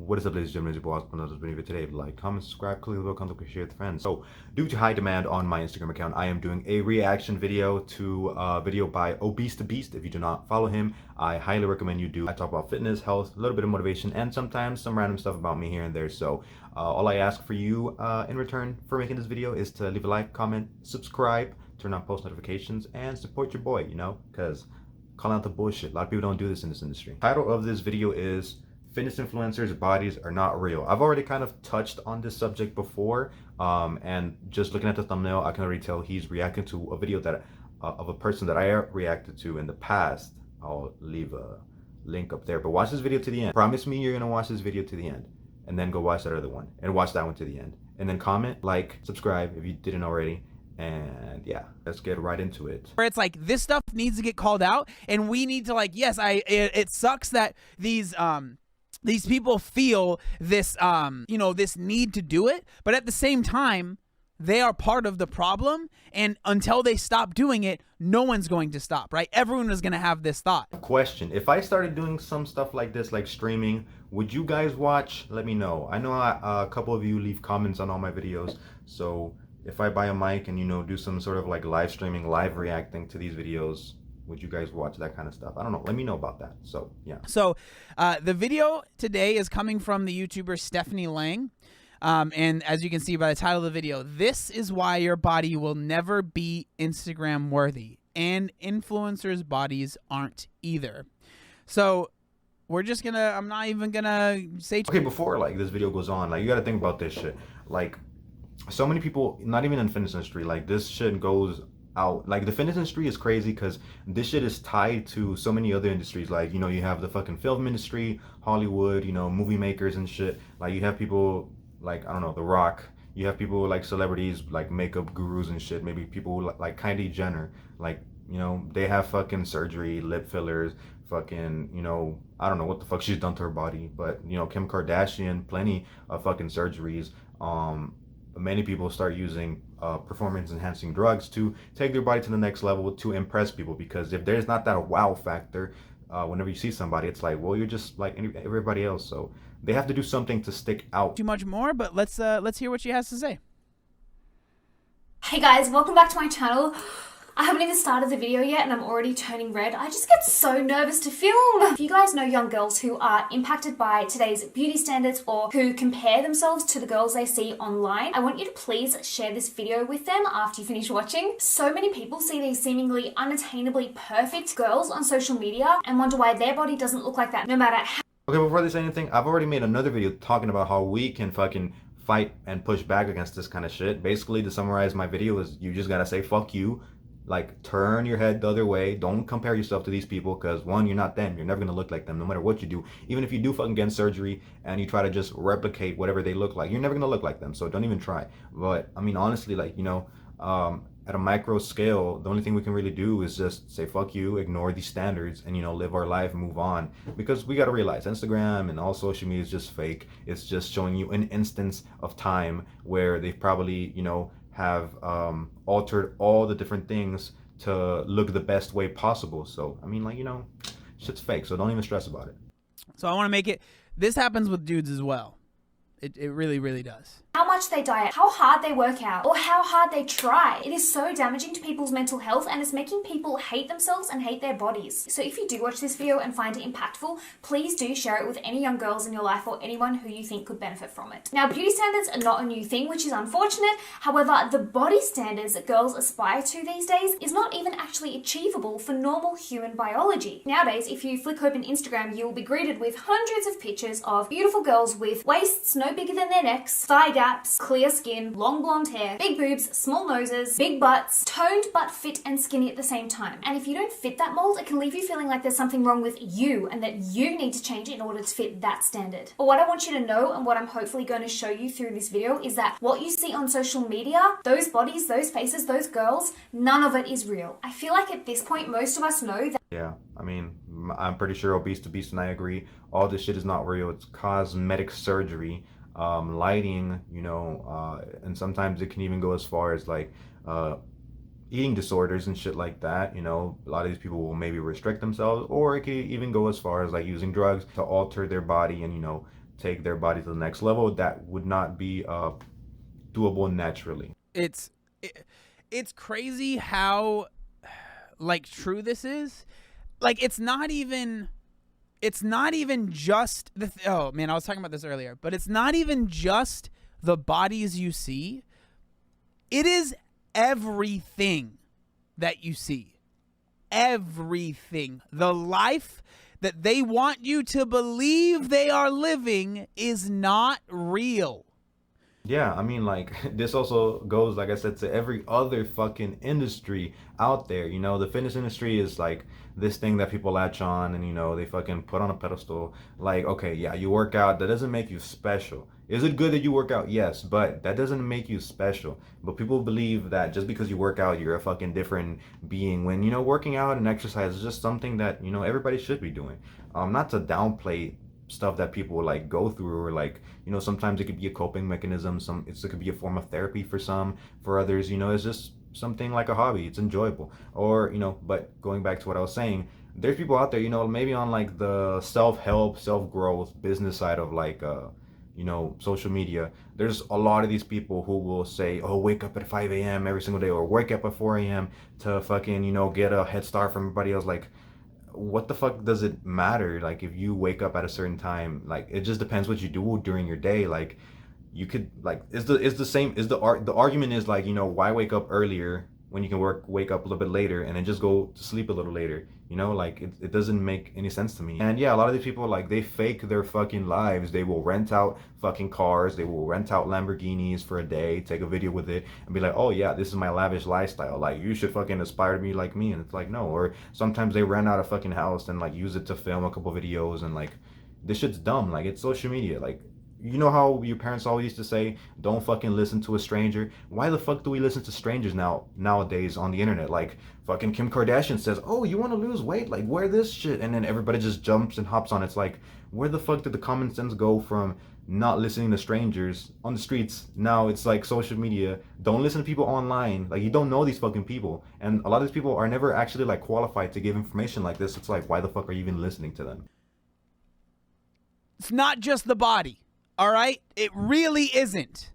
What is up, ladies and gentlemen? It's your boy, another video today. Like, comment, subscribe, click the bell, comment, share with friends. So, due to high demand on my Instagram account, I am doing a reaction video to a video by Obese to Beast. If you do not follow him, I highly recommend you do. I talk about fitness, health, a little bit of motivation, and sometimes some random stuff about me here and there. So, all I ask for you in return for making this video is to leave a like, comment, subscribe, turn on post notifications, and support your boy, because call out the bullshit. A lot of people don't do this in this industry. Title of this video is Fitness Influencers' Bodies Are Not Real. I've already kind of touched on this subject before, and just looking at the thumbnail, I can already tell he's reacting to a video that of a person that I reacted to in the past. I'll leave a link up there, but watch this video to the end. Promise me you're gonna watch this video to the end, and then go watch that other one, and watch that one to the end, and then comment, like, subscribe if you didn't already. And yeah, let's get right into it. Where it's like this stuff needs to get called out, and we need to, like, yes, it sucks that these people feel this this need to do it, but at the same time they are part of the problem, and until they stop doing it, no one's going to stop, right? Everyone is going to have this thought. Question: if I started doing some stuff like this, like streaming, would you guys watch? Let me know. I know a couple of you leave comments on all my videos, so if I buy a mic and do some sort of like live streaming, live reacting to these videos, would you guys watch that kind of stuff? I don't know. Let me know about that. So yeah. So the video today is coming from the YouTuber Stephanie Lang. And as you can see by the title of the video, this is why your body will never be Instagram worthy, and influencers' bodies aren't either. So we're just gonna, I'm not even gonna say. Okay, before like this video goes on, like you gotta think about this shit. Like so many people, not even in the fitness industry, like this shit goes out. Like the fitness industry is crazy because this shit is tied to so many other industries. Like, you have the fucking film industry, Hollywood, movie makers and shit. Like you have people like, I don't know, The Rock. You have people like celebrities, like makeup gurus and shit. Maybe people like Kendall Jenner. Like, they have fucking surgery, lip fillers, fucking, I don't know what the fuck she's done to her body. But, Kim Kardashian, plenty of fucking surgeries. Many people start using performance enhancing drugs to take their body to the next level to impress people, because if there's not that wow factor, whenever you see somebody, it's like, well, you're just like everybody else. So they have to do something to stick out. Too much more, but let's hear what she has to say. Hey guys, welcome back to my channel. I haven't even started the video yet and I'm already turning red. I just get so nervous to film. If you guys know young girls who are impacted by today's beauty standards or who compare themselves to the girls they see online, I want you to please share this video with them after you finish watching. So many people see these seemingly unattainably perfect girls on social media and wonder why their body doesn't look like that no matter how. Okay, before they say anything, I've already made another video talking about how we can fucking fight and push back against this kind of shit. Basically, to summarize my video is you just gotta say fuck you. Like, turn your head the other way. Don't compare yourself to these people, because one, you're not them. You're never gonna look like them no matter what you do. Even if you do fucking get surgery and you try to just replicate whatever they look like, you're never gonna look like them. So don't even try. But I mean, honestly, like, at a micro scale, the only thing we can really do is just say fuck you, ignore these standards, and live our life and move on. Because we gotta realize Instagram and all social media is just fake. It's just showing you an instance of time where they've probably have altered all the different things to look the best way possible. So I mean, like, shit's fake, so don't even stress about it. So I want to make it, this happens with dudes as well. It really, really does. How much they diet, how hard they work out, or how hard they try. It is so damaging to people's mental health, and it's making people hate themselves and hate their bodies. So if you do watch this video and find it impactful, please do share it with any young girls in your life or anyone who you think could benefit from it. Now, beauty standards are not a new thing, which is unfortunate. However, the body standards that girls aspire to these days is not even actually achievable for normal human biology. Nowadays, if you flick open Instagram, you will be greeted with hundreds of pictures of beautiful girls with waists no bigger than their necks, thigh gaps, clear skin, long blonde hair, big boobs, small noses, big butts, toned but fit and skinny at the same time. And if you don't fit that mold, it can leave you feeling like there's something wrong with you and that you need to change in order to fit that standard. But what I want you to know, and what I'm hopefully going to show you through this video, is that what you see on social media, those bodies, those faces, those girls, none of it is real. I feel like at this point, most of us know that. Yeah, I mean, I'm pretty sure Obese to Beast and I agree. All this shit is not real. It's cosmetic surgery. Lighting, and sometimes it can even go as far as like eating disorders and shit like that. A lot of these people will maybe restrict themselves, or it could even go as far as like using drugs to alter their body and take their body to the next level that would not be doable naturally. It's crazy how like true this is. Like it's not even just oh man, I was talking about this earlier, but it's not even just the bodies you see. It is everything that you see. Everything. The life that they want you to believe they are living is not real. Yeah, I mean, like, this also goes, like I said, to every other fucking industry out there. You know, the fitness industry is like this thing that people latch on and, you know, they fucking put on a pedestal. Like, okay, yeah, you work out. That doesn't make you special. Is it good that you work out? Yes, but that doesn't make you special. But people believe that just because you work out, you're a fucking different being when, you know, working out and exercise is just something that, you know, everybody should be doing. Not to downplay stuff that people like go through, or like, you know, sometimes it could be a coping mechanism, it could be a form of therapy for some. For others, you know, it's just something like a hobby, it's enjoyable. Or, you know, but going back to what I was saying, there's people out there, you know, maybe on like the self-help, self-growth business side of like you know, social media. There's a lot of these people who will say, oh, wake up at 5 a.m. every single day, or wake up at 4 a.m. to fucking, you know, get a head start from everybody else. Like, what the fuck does it matter? Like, if you wake up at a certain time, like, it just depends what you do during your day. Like, you could, like, the argument is like, you know, why wake up earlier when you can wake up a little bit later and then just go to sleep a little later? You know, like, it doesn't make any sense to me. And yeah, a lot of these people, like, they fake their fucking lives. They will rent out fucking cars, they will rent out Lamborghinis for a day, take a video with it, and be like, oh yeah, this is my lavish lifestyle, like, you should fucking aspire to be like me. And it's like, no. Or sometimes they rent out a fucking house and like use it to film a couple videos, and like, this shit's dumb. Like, it's social media. Like, you know how your parents always used to say, don't fucking listen to a stranger? Why the fuck do we listen to strangers nowadays on the internet? Like, fucking Kim Kardashian says, oh, you want to lose weight? Like, wear this shit. And then everybody just jumps and hops on. It's like, where the fuck did the common sense go from not listening to strangers on the streets? Now it's like social media. Don't listen to people online. Like, you don't know these fucking people. And a lot of these people are never actually like qualified to give information like this. It's like, why the fuck are you even listening to them? It's not just the body. All right? It really isn't.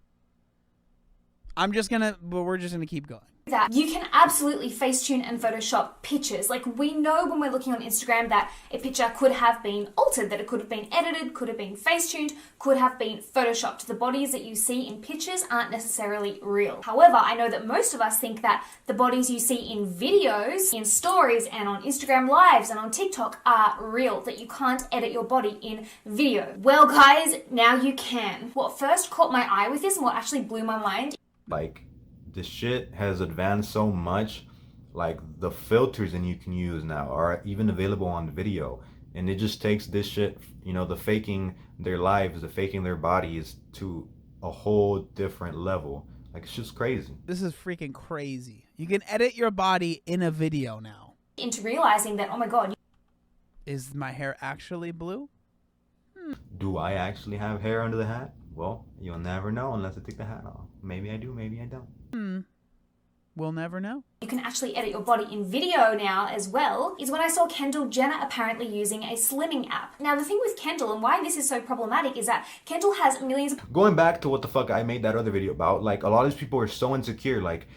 We're just going to keep going. That you can absolutely Facetune and Photoshop pictures. Like, we know when we're looking on Instagram that a picture could have been altered, that it could have been edited, could have been Facetuned, could have been Photoshopped. The bodies that you see in pictures aren't necessarily real. However, I know that most of us think that the bodies you see in videos, in stories, and on Instagram Lives and on TikTok are real, that you can't edit your body in video. Well, guys, now you can. What first caught my eye with this, and what actually blew my mind, like, this shit has advanced so much. Like, the filters that you can use now are even available on video, and it just takes this shit, you know, the faking their lives, the faking their bodies to a whole different level. Like, it's just crazy. This is freaking crazy. You can edit your body in a video now. into realizing that, oh my god. Is my hair actually blue? Do I actually have hair under the hat? Well, you'll never know unless I take the hat off. Maybe I do, maybe I don't. We'll never know. You can actually edit your body in video now as well, is when I saw Kendall Jenner apparently using a slimming app. Now, the thing with Kendall and why this is so problematic is that Kendall has millions of... Going back to what the fuck I made that other video about, like, a lot of these people are so insecure, like,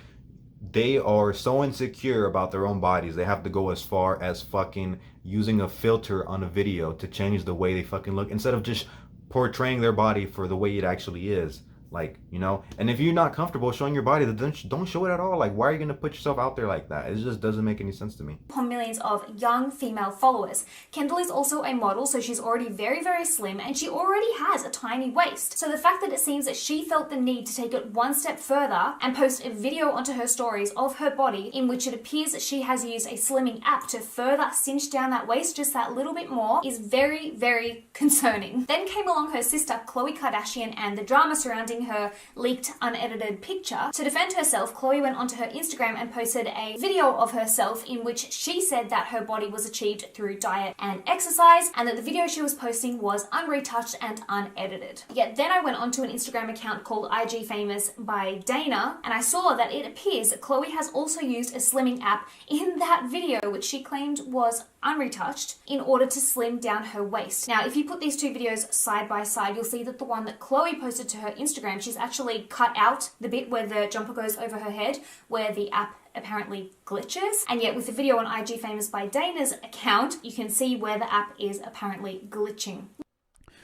they are so insecure about their own bodies, they have to go as far as fucking using a filter on a video to change the way they fucking look, instead of just portraying their body for the way it actually is. Like, you know, and if you're not comfortable showing your body, then don't show it at all. Like, why are you gonna put yourself out there like that? It just doesn't make any sense to me. Millions of young female followers. Kendall is also a model, so she's already very, very slim, and she already has a tiny waist. So the fact that it seems that she felt the need to take it one step further and post a video onto her stories of her body in which it appears that she has used a slimming app to further cinch down that waist just that little bit more is very, very concerning. Then came along her sister Khloe Kardashian and the drama surrounding her leaked unedited picture. To defend herself, Khloe went onto her Instagram and posted a video of herself in which she said that her body was achieved through diet and exercise, and that the video she was posting was unretouched and unedited. Yet then I went onto an Instagram account called IG Famous by Dana, and I saw that it appears that Khloe has also used a slimming app in that video, which she claimed was unretouched in order to slim down her waist. Now, if you put these two videos side by side, you'll see that the one that Khloe posted to her Instagram, she's actually cut out the bit where the jumper goes over her head, where the app apparently glitches. And yet with the video on IG Famous by Dana's account, you can see where the app is apparently glitching.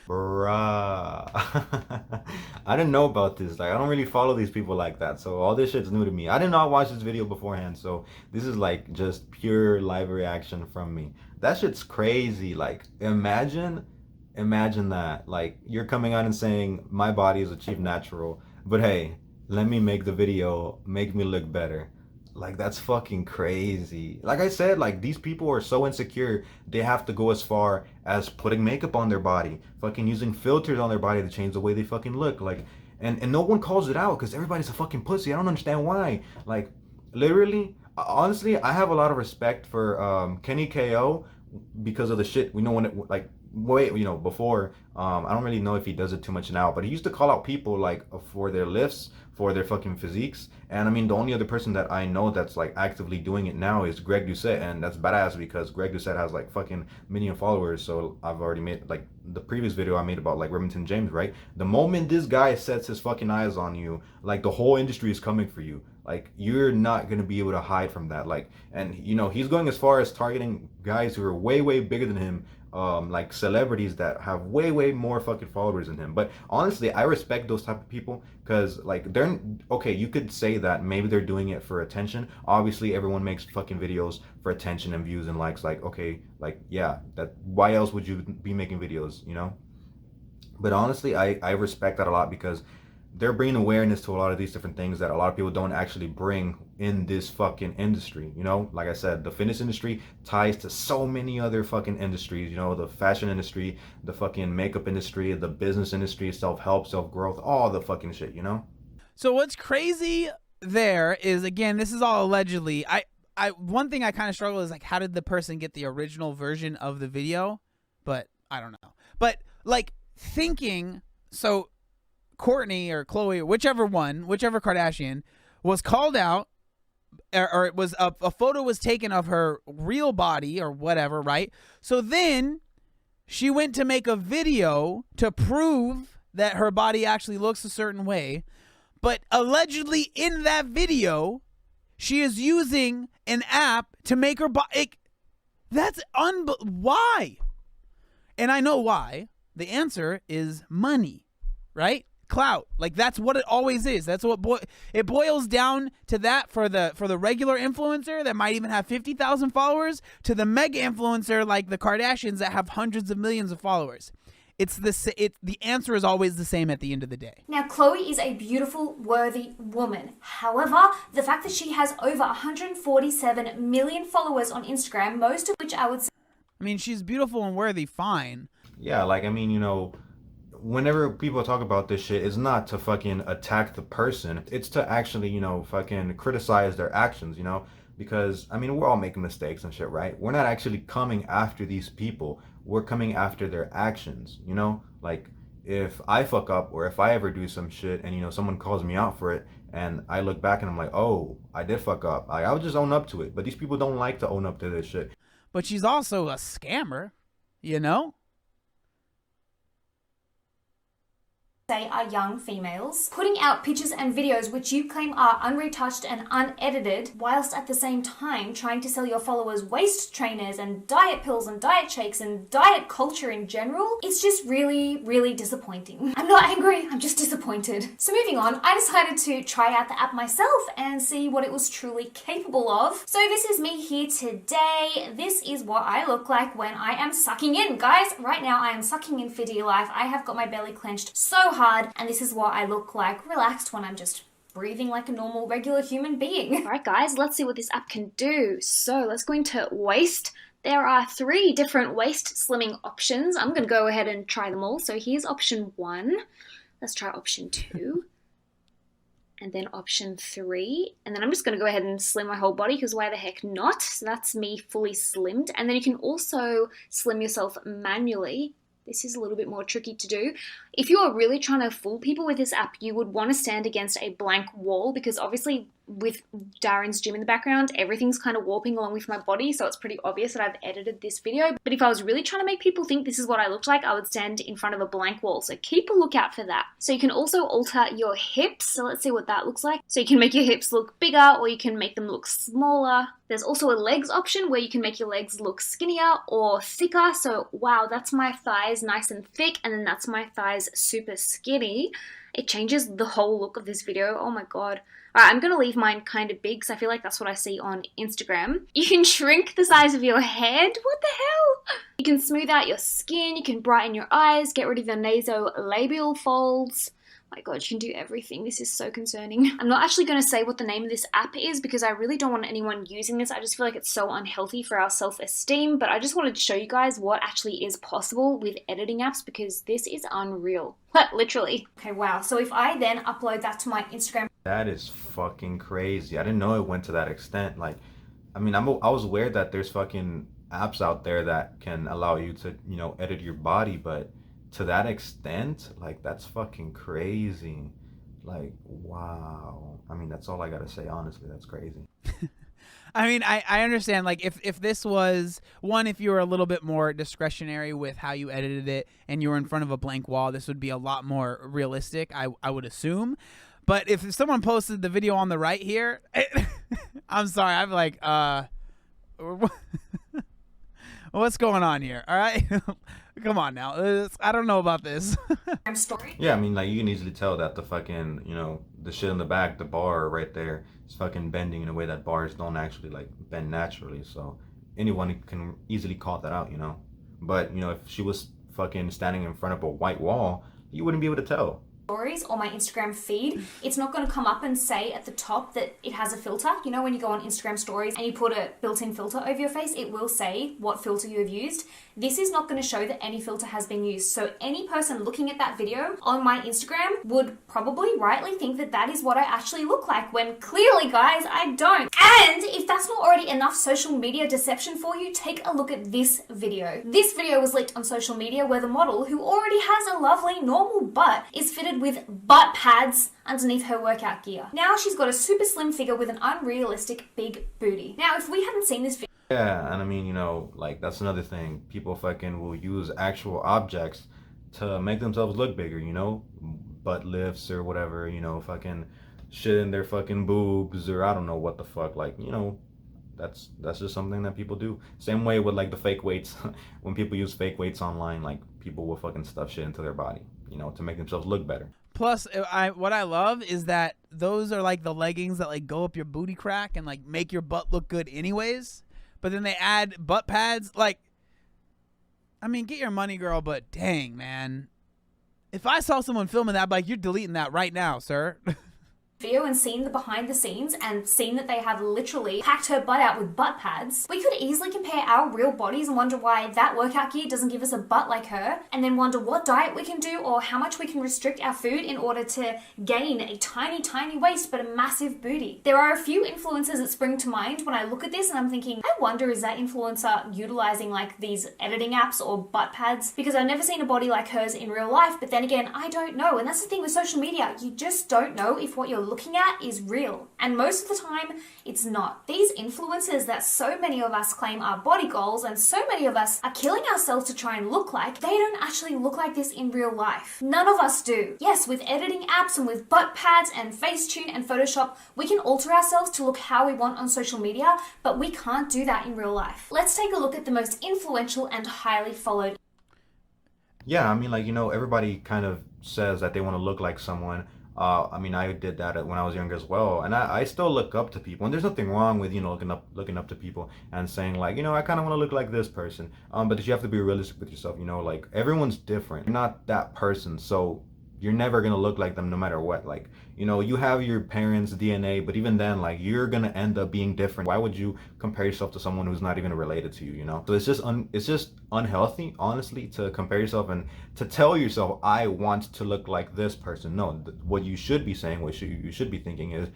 Bruh. I didn't know about this. Like, I don't really follow these people like that. So all this shit's new to me. I did not watch this video beforehand. So this is like just pure live reaction from me. That shit's crazy. Like, imagine that. Like, you're coming out and saying, my body is a cheap natural. But hey, let me make the video, make me look better. Like, that's fucking crazy. Like I said, like, these people are so insecure, they have to go as far as putting makeup on their body, fucking using filters on their body to change the way they fucking look. Like, and no one calls it out because everybody's a fucking pussy. I don't understand why. Like, literally, honestly, I have a lot of respect for Kenny KO because of the shit we know when it, like, wait, you know, before, I don't really know if he does it too much now, but he used to call out people like for their lifts, for their fucking physiques. And I mean, the only other person that I know that's like actively doing it now is Greg Doucette, and that's badass because Greg Doucette has like fucking million followers. So I've already made like the previous video I made about like Remington James, right? The moment this guy sets his fucking eyes on you, like the whole industry is coming for you. Like, you're not gonna be able to hide from that. Like, and you know, he's going as far as targeting guys who are way bigger than him, like celebrities that have way more fucking followers than him. But honestly, I respect those type of people because like they're okay. You could say that maybe they're doing it for attention. Obviously, everyone makes fucking videos for attention and views and likes. Like, okay, like, yeah, that, why else would you be making videos, you know? But honestly, I respect that a lot because they're bringing awareness to a lot of these different things that a lot of people don't actually bring in this fucking industry. You know, like I said, the fitness industry ties to so many other fucking industries, you know, the fashion industry, the fucking makeup industry, the business industry, self-help, self-growth, all the fucking shit, you know? So what's crazy there is, again, this is all allegedly. One thing I kind of struggle is like, how did the person get the original version of the video? But I don't know. But like thinking, so Kourtney or Khloe or whichever Kardashian was called out, or it was a photo was taken of her real body or whatever, right? So then she went to make a video to prove that her body actually looks a certain way, but allegedly in that video she is using an app to make her body. That's why? And I know why. The answer is money, right? Clout. Like, that's what it always is. That's what it boils down to, that for the regular influencer that might even have 50,000 followers to the mega influencer like the Kardashians that have hundreds of millions of followers. The answer is always the same at the end of the day. Now, Khloe is a beautiful, worthy woman. However, the fact that she has over 147 million followers on Instagram, most of which I would say, I mean, she's beautiful and worthy, fine. Yeah, like, I mean, you know, whenever people talk about this shit, it's not to fucking attack the person. It's to actually, you know, fucking criticize their actions, you know? Because, I mean, we're all making mistakes and shit, right? We're not actually coming after these people. We're coming after their actions, you know? Like, if I fuck up or if I ever do some shit and, you know, someone calls me out for it and I look back and I'm like, oh, I did fuck up, I'll just own up to it. But these people don't like to own up to this shit. But she's also a scammer, you know? say are young females, putting out pictures and videos which you claim are unretouched and unedited, whilst at the same time trying to sell your followers waist trainers and diet pills and diet shakes and diet culture in general. It's just really disappointing. I'm not angry, I'm just disappointed. So moving on, I decided to try out the app myself and see what it was truly capable of. So this is me here today. This is what I look like when I am sucking in. Guys, right now I am sucking in for dear life. I have got my belly clenched so hard, and this is what I look like relaxed when I'm just breathing like a normal regular human being. Alright guys, let's see what this app can do. So let's go into waist. There are 3 different waist slimming options. I'm going to go ahead and try them all. So here's option 1. Let's try option 2. And then option 3. And then I'm just going to go ahead and slim my whole body because why the heck not? So that's me fully slimmed. And then you can also slim yourself manually. This is a little bit more tricky to do. If you are really trying to fool people with this app, you would want to stand against a blank wall, because obviously with Darren's gym in the background, everything's kind of warping along with my body, so it's pretty obvious that I've edited this video. But if I was really trying to make people think this is what I looked like, I would stand in front of a blank wall, so keep a lookout for that. So you can also alter your hips, so let's see what that looks like. So you can make your hips look bigger, or you can make them look smaller. There's also a legs option where you can make your legs look skinnier or thicker. So wow, that's my thighs nice and thick, and then that's my thighs super skinny. It changes the whole look of this video. Oh my god. Alright, I'm going to leave mine kind of big because I feel like that's what I see on Instagram. You can shrink the size of your head. What the hell? You can smooth out your skin. You can brighten your eyes. Get rid of your nasolabial folds. My god, you can do everything. This is so concerning. I'm not actually going to say what the name of this app is because I really don't want anyone using this. I just feel like it's so unhealthy for our self-esteem. But I just wanted to show you guys what actually is possible with editing apps because this is unreal. Literally. Okay, wow. So if I then upload that to my Instagram. That is fucking crazy. I didn't know it went to that extent. Like, I mean, I was aware that there's fucking apps out there that can allow you to, you know, edit your body, but to that extent, like, that's fucking crazy. Like, wow. I mean, that's all I gotta say, honestly. That's crazy. I mean, I understand, like, if this was, one, if you were a little bit more discretionary with how you edited it and you were in front of a blank wall, this would be a lot more realistic, I would assume. But if someone posted the video on the right here, I'm sorry, I'm like, what's going on here? All right, come on now. I don't know about this. Story. Yeah, I mean, like, you can easily tell that the fucking, you know, the shit in the back, the bar right there, is fucking bending in a way that bars don't actually, like, bend naturally. So anyone can easily call that out, you know. But, you know, if she was fucking standing in front of a white wall, you wouldn't be able to tell. Stories or my Instagram feed, it's not going to come up and say at the top that it has a filter. You know, when you go on Instagram stories and you put a built-in filter over your face, it will say what filter you have used. This is not going to show that any filter has been used. So any person looking at that video on my Instagram would probably rightly think that that is what I actually look like, when clearly, guys, I don't. And if that's not already enough social media deception for you, take a look at this video. This video was leaked on social media where the model, who already has a lovely normal butt, is fitted with butt pads underneath her workout gear. Now she's got a super slim figure with an unrealistic big booty. Now, if we hadn't seen this video, yeah, and I mean, you know, like, that's another thing. People fucking will use actual objects to make themselves look bigger, you know? Butt lifts or whatever, you know, fucking shit in their fucking boobs or I don't know what the fuck. Like, you know, that's just something that people do. Same way with, like, the fake weights. When people use fake weights online, like, people will fucking stuff shit into their body, you know, to make themselves look better. Plus, what I love is that those are like the leggings that like go up your booty crack and like make your butt look good anyways. But then they add butt pads. Like, I mean, get your money, girl, but dang, man. If I saw someone filming that, I'd be like, you're deleting that right now, sir. video and seen the behind the scenes and seen that they have literally packed her butt out with butt pads, we could easily compare our real bodies and wonder why that workout gear doesn't give us a butt like her, and then wonder what diet we can do or how much we can restrict our food in order to gain a tiny waist but a massive booty. There are a few influencers that spring to mind when I look at this and I'm thinking, I wonder, is that influencer utilizing like these editing apps or butt pads? Because I've never seen a body like hers in real life, but then again, I don't know. And that's the thing with social media, you just don't know if what you're looking at is real. And most of the time, it's not. These influencers that so many of us claim are body goals and so many of us are killing ourselves to try and look like, they don't actually look like this in real life. None of us do. Yes, with editing apps and with butt pads and Facetune and Photoshop, we can alter ourselves to look how we want on social media, but we can't do that in real life. Let's take a look at the most influential and highly followed. Yeah, I mean, like, you know, everybody kind of says that they want to look like someone. I mean, I did that when I was younger as well, and I still look up to people, and there's nothing wrong with, you know, looking up to people and saying like, you know, I kind of want to look like this person, but you have to be realistic with yourself, you know, like, everyone's different. You're not that person, so you're never gonna look like them no matter what. Like, you know, you have your parents' DNA, but even then, like, you're gonna end up being different. Why would you compare yourself to someone who's not even related to you, you know? So it's just unhealthy, honestly, to compare yourself and to tell yourself, I want to look like this person. No, what you should be saying, what you should be thinking is,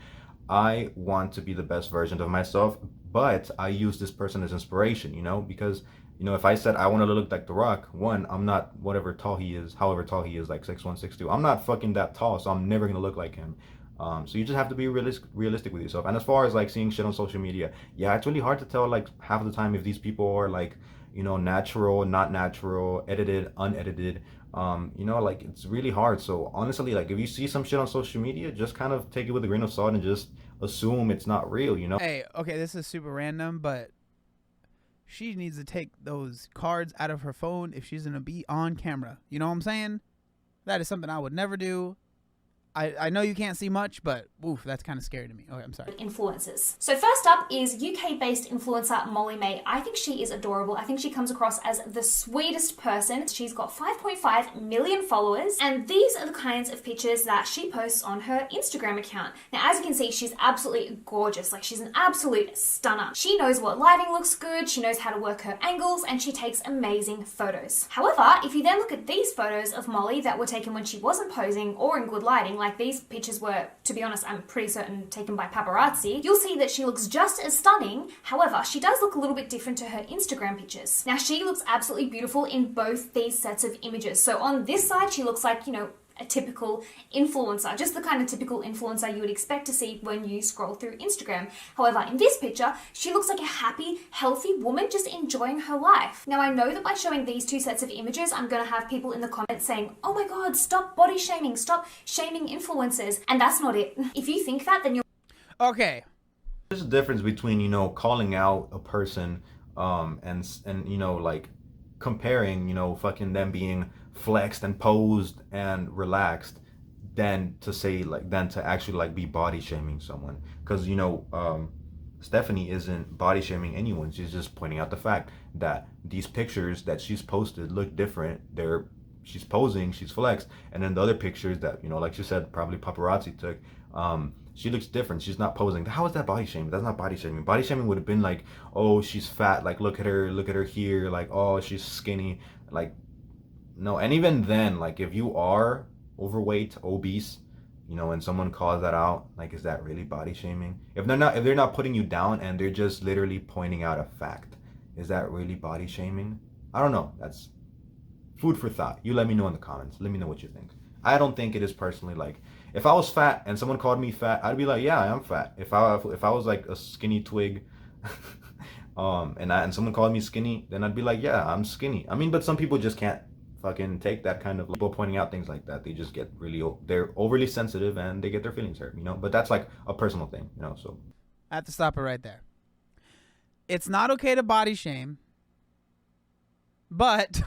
I want to be the best version of myself, but I use this person as inspiration, you know? Because You know, if I said I want to look like The Rock, one, I'm not whatever tall he is, however tall he is, like 6'1", 6'2". I'm not fucking that tall, so I'm never gonna look like him. So you just have to be realistic with yourself. And as far as like seeing shit on social media, yeah, it's really hard to tell like half of the time if these people are like, you know, natural, not natural, edited, unedited. You know, like it's really hard. So honestly, like if you see some shit on social media, just kind of take it with a grain of salt and just assume it's not real, you know? Hey, okay, this is super random, but she needs to take those cards out of her phone if she's gonna be on camera. You know what I'm saying? That is something I would never do. I know you can't see much, but oof, that's kind of scary to me. Okay, I'm sorry. Influencers. So first up is UK-based influencer Molly May. I think she is adorable. I think she comes across as the sweetest person. She's got 5.5 million followers, and these are the kinds of pictures that she posts on her Instagram account. Now, as you can see, she's absolutely gorgeous. Like, she's an absolute stunner. She knows what lighting looks good, she knows how to work her angles, and she takes amazing photos. However, if you then look at these photos of Molly that were taken when she wasn't posing or in good lighting, like these pictures were, to be honest, I'm pretty certain taken by paparazzi, you'll see that she looks just as stunning. However, she does look a little bit different to her Instagram pictures. Now, she looks absolutely beautiful in both these sets of images. So on this side, she looks like, you know, a typical influencer, just the kind of typical influencer you would expect to see when you scroll through Instagram. However, in this picture, she looks like a happy, healthy woman just enjoying her life. Now, I know that by showing these two sets of images, I'm gonna have people in the comments saying, oh my god, stop body shaming, stop shaming influencers. And that's not it. If you think that, then you're Okay. There's a difference between, you know, calling out a person and you know, like comparing, you know, fucking them being flexed and posed and relaxed than to actually like be body shaming someone. Because, you know, Stephanie isn't body shaming anyone. She's just pointing out the fact that these pictures that she's posted look different. She's posing, she's flexed, and then the other pictures that, you know, like she said, probably paparazzi took, she looks different. She's not posing. How is that body shaming? That's not body shaming. Body shaming would have been like, oh, she's fat, like look at her here, like, oh, she's skinny, like, no. And even then, like, if you are overweight, obese, you know, and someone calls that out, like, is that really body shaming? If they're not putting you down and they're just literally pointing out a fact, is that really body shaming? I don't know. That's food for thought. You let me know in the comments. Let me know what you think. I don't think it is personally. Like, if I was fat and someone called me fat, I'd be like, yeah, I am fat. If I was like a skinny twig, and someone called me skinny, then I'd be like, yeah, I'm skinny. I mean, but some people just can't fucking take that kind of people pointing out things like that. They just get they're overly sensitive and they get their feelings hurt, you know. But that's like a personal thing, you know. So I have to stop it right there. It's not okay to body shame, but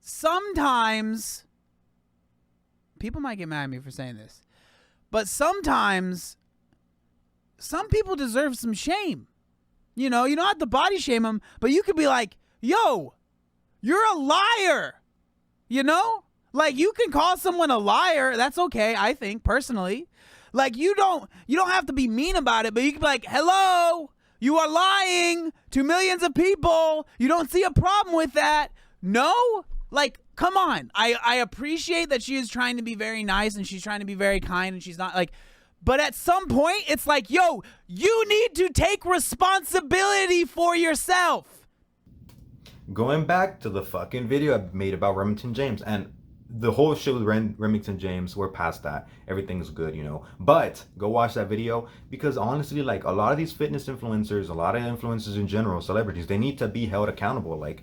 sometimes people might get mad at me for saying this, but sometimes some people deserve some shame. You know, you don't have to body shame them, but you could be like, yo, you're a liar. You know, like, you can call someone a liar. That's okay, I think, personally. Like, you don't have to be mean about it, but you can be like, hello, you are lying to millions of people. You don't see a problem with that. No? Like, come on. I appreciate that she is trying to be very nice and she's trying to be very kind and she's not like, but at some point it's like, yo, you need to take responsibility for yourself. going back to the fucking video I made about Remington James, and the whole shit with Remington James, we're past that. Everything's good, you know. But go watch that video, because honestly, like, a lot of these fitness influencers, a lot of influencers in general, celebrities, they need to be held accountable. Like,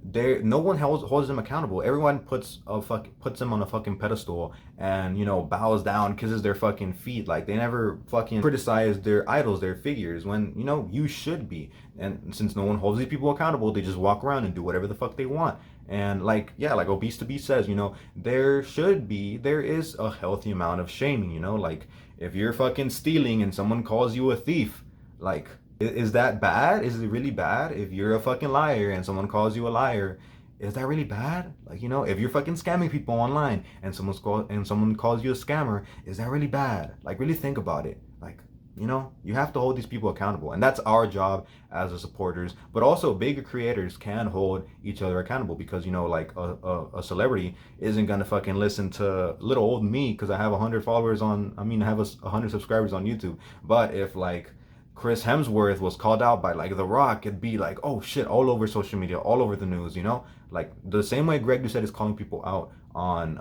no one holds them accountable. Everyone puts them on a fucking pedestal and, you know, bows down, kisses their fucking feet. Like, they never fucking criticize their idols, their figures, when, you know, you should be. And since no one holds these people accountable, they just walk around and do whatever the fuck they want. And like, yeah, like Obese to Be says, you know, there is a healthy amount of shaming, you know. Like, if you're fucking stealing and someone calls you a thief, like, is that bad? Is it really bad? If you're a fucking liar and someone calls you a liar, is that really bad? Like, you know, if you're fucking scamming people online and someone calls you a scammer, is that really bad? Like, really think about it. Like, you know, you have to hold these people accountable, and that's our job as the supporters. But also, bigger creators can hold each other accountable, because, you know, like, a celebrity isn't gonna fucking listen to little old me because I have 100 followers I have 100 subscribers on YouTube. But if, like, Chris Hemsworth was called out by like The Rock, it'd be like, oh shit, all over social media, all over the news, you know? Like the same way Greg Doucette is calling people out on,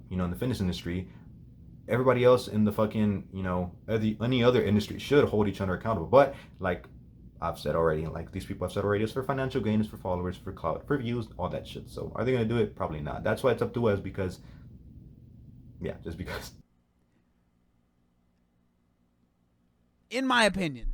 you know, in the fitness industry, everybody else in the fucking, you know, any other industry should hold each other accountable. But like I've said already, like these people have said already, it's for financial gain, it's for followers, for clout, for views, all that shit. So are they gonna do it? Probably not. That's why it's up to us, because, yeah, just because. In my opinion,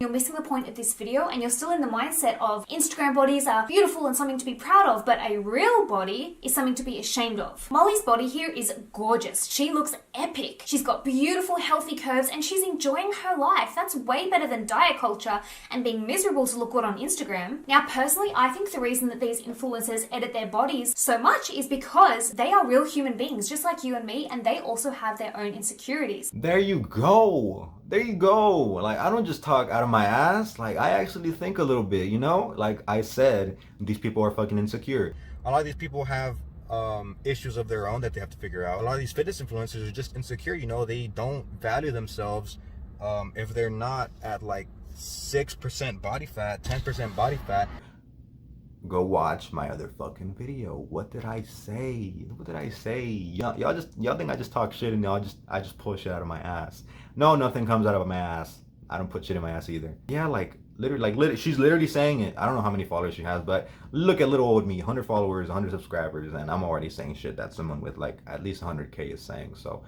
you're missing the point of this video and you're still in the mindset of Instagram bodies are beautiful and something to be proud of, but a real body is something to be ashamed of. Molly's body here is gorgeous. She looks epic. She's got beautiful, healthy curves and she's enjoying her life. That's way better than diet culture and being miserable to look good on Instagram. Now, personally, I think the reason that these influencers edit their bodies so much is because they are real human beings, just like you and me, and they also have their own insecurities. There you go. There you go. Like, I don't just talk out of my ass. Like, I actually think a little bit, you know? Like I said, these people are fucking insecure. A lot of these people have issues of their own that they have to figure out. A lot of these fitness influencers are just insecure, you know? They don't value themselves if they're not at like 6% body fat, 10% body fat. Go watch my other fucking video. What did I say? What did I say? Y'all think I just talk shit and I just pull shit out of my ass. No, nothing comes out of my ass. I don't put shit in my ass either. Yeah, like literally, she's literally saying it. I don't know how many followers she has, but look at little old me, 100 followers, 100 subscribers, and I'm already saying shit that someone with like at least 100K is saying. So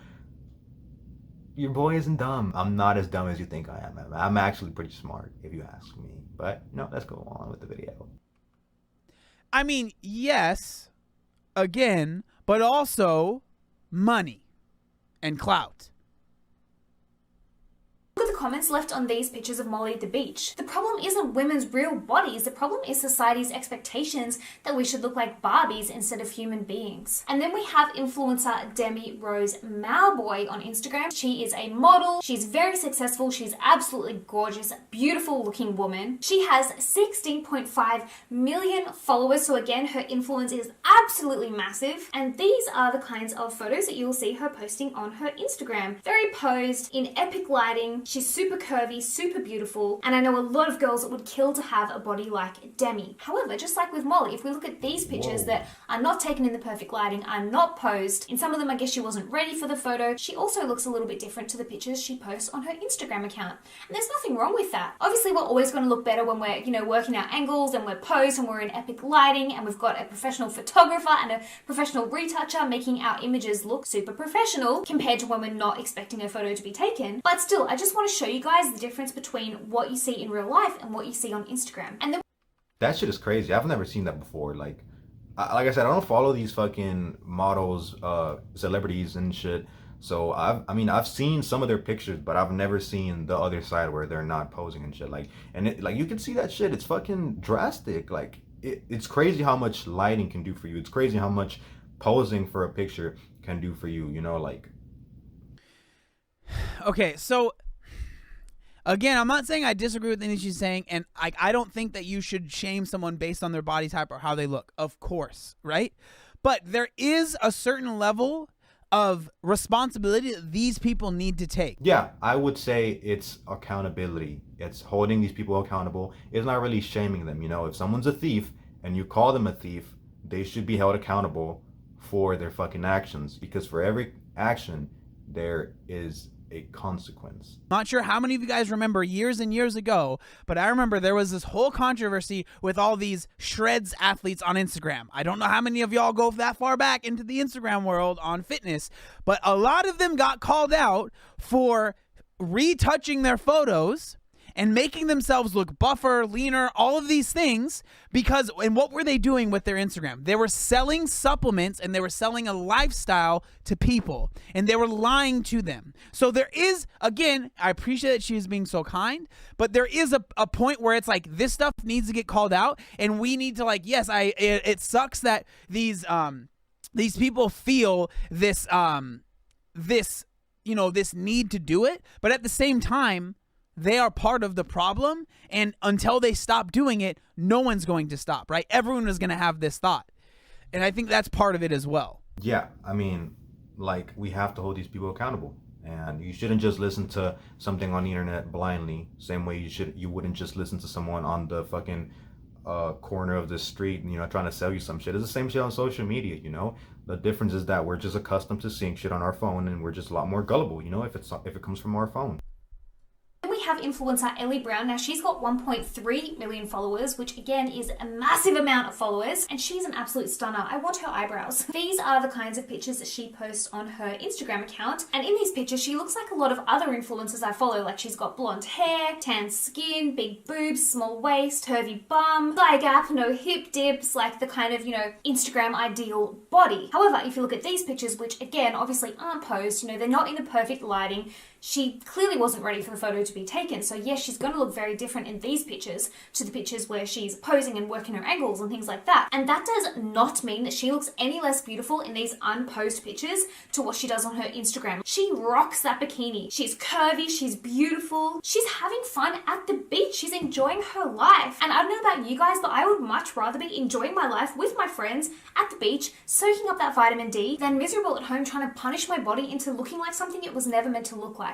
your boy isn't dumb. I'm not as dumb as you think I am. I'm actually pretty smart, if you ask me. But no, let's go on with the video. I mean, yes, again, but also money and clout. Look at the comments left on these pictures of Molly at the beach. The problem isn't women's real bodies. The problem is society's expectations that we should look like Barbies instead of human beings. And then we have influencer Demi Rose Mauboy on Instagram. She is a model. She's very successful. She's absolutely gorgeous, beautiful looking woman. She has 16.5 million followers. So again, her influence is absolutely massive. And these are the kinds of photos that you'll see her posting on her Instagram. Very posed, in epic lighting. She's super curvy, super beautiful, and I know a lot of girls that would kill to have a body like Demi. However, just like with Molly, if we look at these pictures that are not taken in the perfect lighting, are not posed, in some of them I guess she wasn't ready for the photo, she also looks a little bit different to the pictures she posts on her Instagram account. And there's nothing wrong with that. Obviously, we're always going to look better when we're, you know, working our angles and we're posed and we're in epic lighting and we've got a professional photographer and a professional retoucher making our images look super professional compared to when we're not expecting a photo to be taken. But still, I just want to show you guys the difference between what you see in real life and what you see on Instagram. And then that shit is crazy. I've never seen that before. Like I said, I don't follow these fucking models, celebrities and shit. So I've seen some of their pictures, but I've never seen the other side where they're not posing and shit. Like, and it, like, you can see that shit. It's fucking drastic. Like, it's crazy how much lighting can do for you. It's crazy how much posing for a picture can do for you. You know, like. Okay, so again, I'm not saying I disagree with anything she's saying, and I don't think that you should shame someone based on their body type or how they look, of course, right? But there is a certain level of responsibility that these people need to take. Yeah, I would say it's accountability. It's holding these people accountable. It's not really shaming them. You know, if someone's a thief and you call them a thief, they should be held accountable for their fucking actions, because for every action there is a consequence. Not sure how many of you guys remember years and years ago, but I remember there was this whole controversy with all these shreds athletes on Instagram. I don't know how many of y'all go that far back into the Instagram world on fitness, but a lot of them got called out for retouching their photos and making themselves look buffer, leaner, all of these things, because, and what were they doing with their Instagram? They were selling supplements and they were selling a lifestyle to people, and they were lying to them. So there is, again, I appreciate that she is being so kind, but there is a point where it's like, this stuff needs to get called out, and we need to, like, yes, it sucks that these people feel this, you know, this need to do it, but at the same time, they are part of the problem, and until they stop doing it, no one's going to stop, right? Everyone is going to have this thought, and I think that's part of it as well. Yeah, I mean, like, we have to hold these people accountable. And you shouldn't just listen to something on the internet blindly. Same way you wouldn't just listen to someone on the fucking corner of the street, you know, trying to sell you some shit. It's the same shit on social media, you know. The difference is that we're just accustomed to seeing shit on our phone, and we're just a lot more gullible, you know, if it comes from our phone. We have influencer Ellie Brown. Now she's got 1.3 million followers, which again is a massive amount of followers, and she's an absolute stunner. I want her eyebrows. These are the kinds of pictures that she posts on her Instagram account, and in these pictures she looks like a lot of other influencers I follow. Like, she's got blonde hair, tan skin, big boobs, small waist, curvy bum, thigh gap, no hip dips, like the kind of, you know, Instagram ideal body. However, if you look at these pictures, which again obviously aren't posed, you know, they're not in the perfect lighting, she clearly wasn't ready for the photo to be taken. So yes, she's going to look very different in these pictures to the pictures where she's posing and working her angles and things like that. And that does not mean that she looks any less beautiful in these unposed pictures to what she does on her Instagram. She rocks that bikini. She's curvy, she's beautiful, she's having fun at the beach, she's enjoying her life. And I don't know about you guys, but I would much rather be enjoying my life with my friends at the beach, soaking up that vitamin D, than miserable at home trying to punish my body into looking like something it was never meant to look like.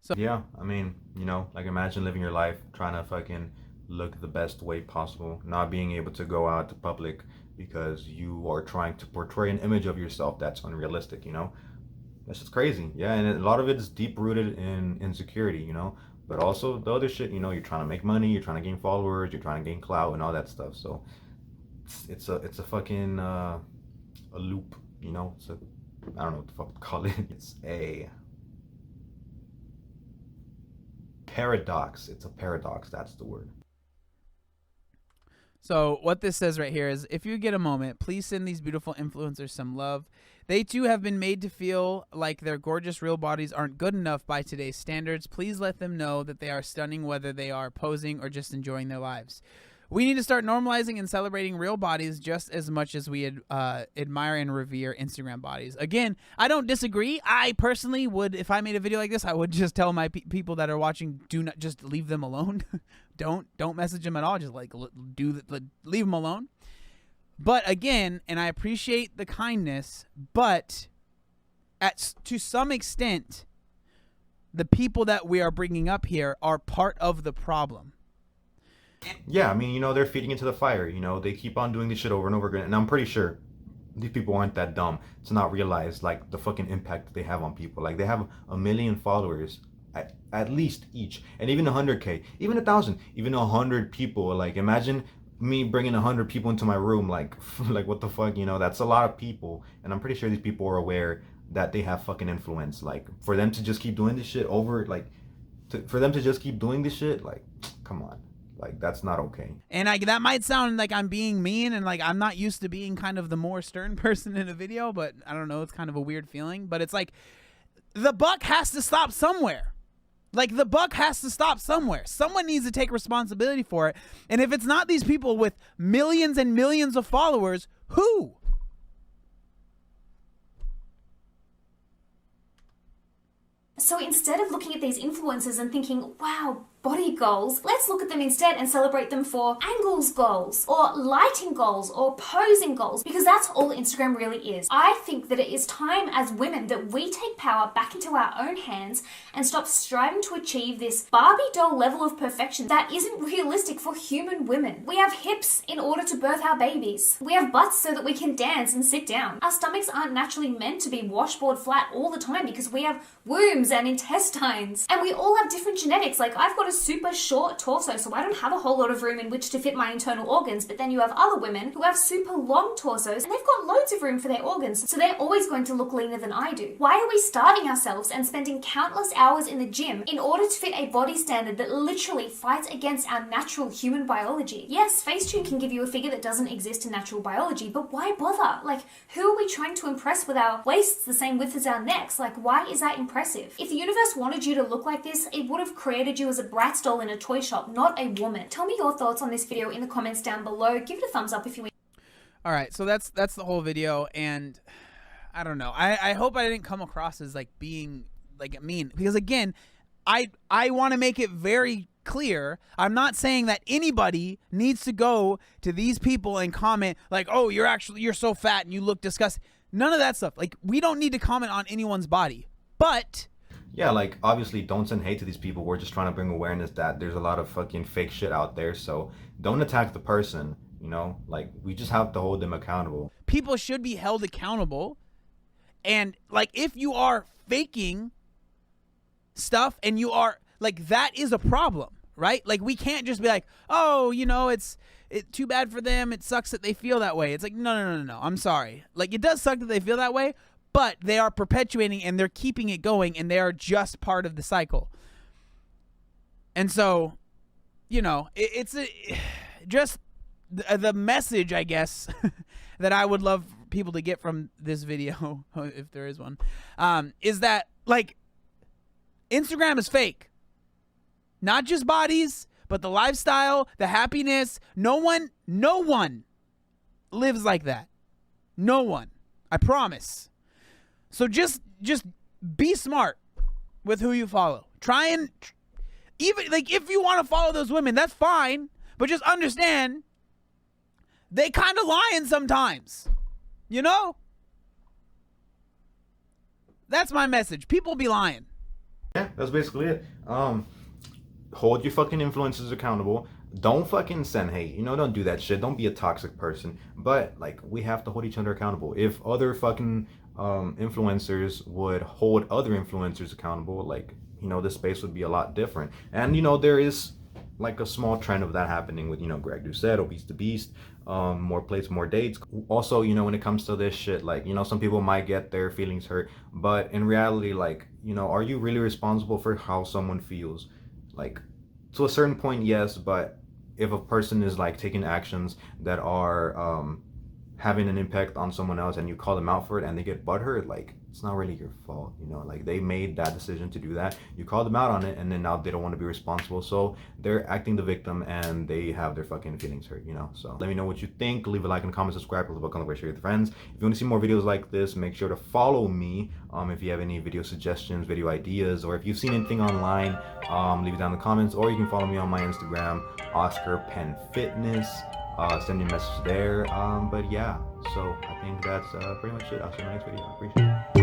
So yeah, I mean, you know, like, imagine living your life trying to fucking look the best way possible, not being able to go out to public because you are trying to portray an image of yourself that's unrealistic, you know? That's just crazy. Yeah, and a lot of it is deep rooted in insecurity, you know? But also the other shit, you know, you're trying to make money, you're trying to gain followers, you're trying to gain clout and all that stuff. So it's a fucking a loop, you know? I don't know what the fuck to call it. It's a paradox. It's a paradox. That's the word. So what this says right here is, if you get a moment, please send these beautiful influencers some love. They too have been made to feel like their gorgeous real bodies aren't good enough by today's standards. Please let them know that they are stunning, whether they are posing or just enjoying their lives. We need to start normalizing and celebrating real bodies just as much as we admire and revere Instagram bodies. Again, I don't disagree. I personally would, if I made a video like this, I would just tell my people that are watching, do not, just leave them alone. don't message them at all. Just like leave them alone. But again, and I appreciate the kindness, but to some extent, the people that we are bringing up here are part of the problem. Yeah, I mean, you know, they're feeding into the fire. You know, they keep on doing this shit over and over again. And I'm pretty sure these people aren't that dumb to not realize, like, the fucking impact that they have on people. Like, they have 1 million followers at least each. And even 100K, even 1,000, even 100 people. Like, imagine me bringing 100 people into my room. Like, like, what the fuck, you know? That's a lot of people. And I'm pretty sure these people are aware that they have fucking influence. Like, for them to just keep doing this shit over, like, for them to just keep doing this shit, like, come on. Like, that's not okay. And that might sound like I'm being mean, and like I'm not used to being kind of the more stern person in a video, but I don't know, it's kind of a weird feeling. But it's like, the buck has to stop somewhere. Like, the buck has to stop somewhere. Someone needs to take responsibility for it. And if it's not these people with millions and millions of followers, who? So instead of looking at these influencers and thinking, wow, body goals, let's look at them instead and celebrate them for angles goals or lighting goals or posing goals, because that's all Instagram really is. I think that it is time as women that we take power back into our own hands and stop striving to achieve this Barbie doll level of perfection that isn't realistic for human women. We have hips in order to birth our babies. We have butts so that we can dance and sit down. Our stomachs aren't naturally meant to be washboard flat all the time because we have wombs and intestines. And we all have different genetics. Like, I've got a super short torso, so I don't have a whole lot of room in which to fit my internal organs, but then you have other women who have super long torsos and they've got loads of room for their organs, so they're always going to look leaner than I do. Why are we starving ourselves and spending countless hours in the gym in order to fit a body standard that literally fights against our natural human biology? Yes, Facetune can give you a figure that doesn't exist in natural biology, but why bother? Like, who are we trying to impress with our waists the same width as our necks? Like, why is that impressive? If the universe wanted you to look like this, it would have created you as a Bratz doll in a toy shop, not a woman. Tell me your thoughts on this video in the comments down below. Give it a thumbs up if you want. All right, so that's the whole video, and I don't know. I hope I didn't come across as like being like mean, because again, I want to make it very clear. I'm not saying that anybody needs to go to these people and comment like, "Oh, you're so fat and you look disgusting." None of that stuff. Like, we don't need to comment on anyone's body. But yeah, like, obviously don't send hate to these people. We're just trying to bring awareness that there's a lot of fucking fake shit out there. So don't attack the person, you know? Like, we just have to hold them accountable. people should be held accountable. And like, if you are faking stuff and you are like, that is a problem, right? Like, we can't just be like, oh, you know, it's too bad for them. It sucks that they feel that way. It's like, no. I'm sorry. Like, it does suck that they feel that way, but they are perpetuating and they're keeping it going, and they are just part of the cycle. And so, you know, it's just the message, I guess, that I would love people to get from this video, if there is one, is that, like, Instagram is fake. Not just bodies, but the lifestyle, the happiness. No one lives like that. No one. I promise. So just be smart with who you follow. Try and, even, like, if you want to follow those women, that's fine. But just understand, they kind of lying sometimes. You know? That's my message. People be lying. Yeah, that's basically it. Hold your fucking influencers accountable. Don't fucking send hate. You know, don't do that shit. Don't be a toxic person. But, like, we have to hold each other accountable. If other fucking influencers would hold other influencers accountable, like, you know, this space would be a lot different. And, you know, there is like a small trend of that happening with, you know, Greg Doucette, Obese to Beast, more plates, more dates. Also, you know, when it comes to this shit, like, you know, some people might get their feelings hurt, but in reality, like, you know, are you really responsible for how someone feels? Like, to a certain point, yes, but if a person is like taking actions that are having an impact on someone else and you call them out for it and they get butthurt, like, it's not really your fault, you know? Like, they made that decision to do that, you called them out on it, and then now they don't want to be responsible, so they're acting the victim and they have their fucking feelings hurt, you know? So let me know what you think. Leave a like and comment, subscribe, leave a comment, share with your friends. If you want to see more videos like this, make sure to follow me. If you have any video suggestions, video ideas, or if you've seen anything online, leave it down in the comments, or you can follow me on my Instagram, Oscar Penn Fitness. Send me a message there. But yeah, so I think that's pretty much it. I'll see you in my next video. I appreciate it.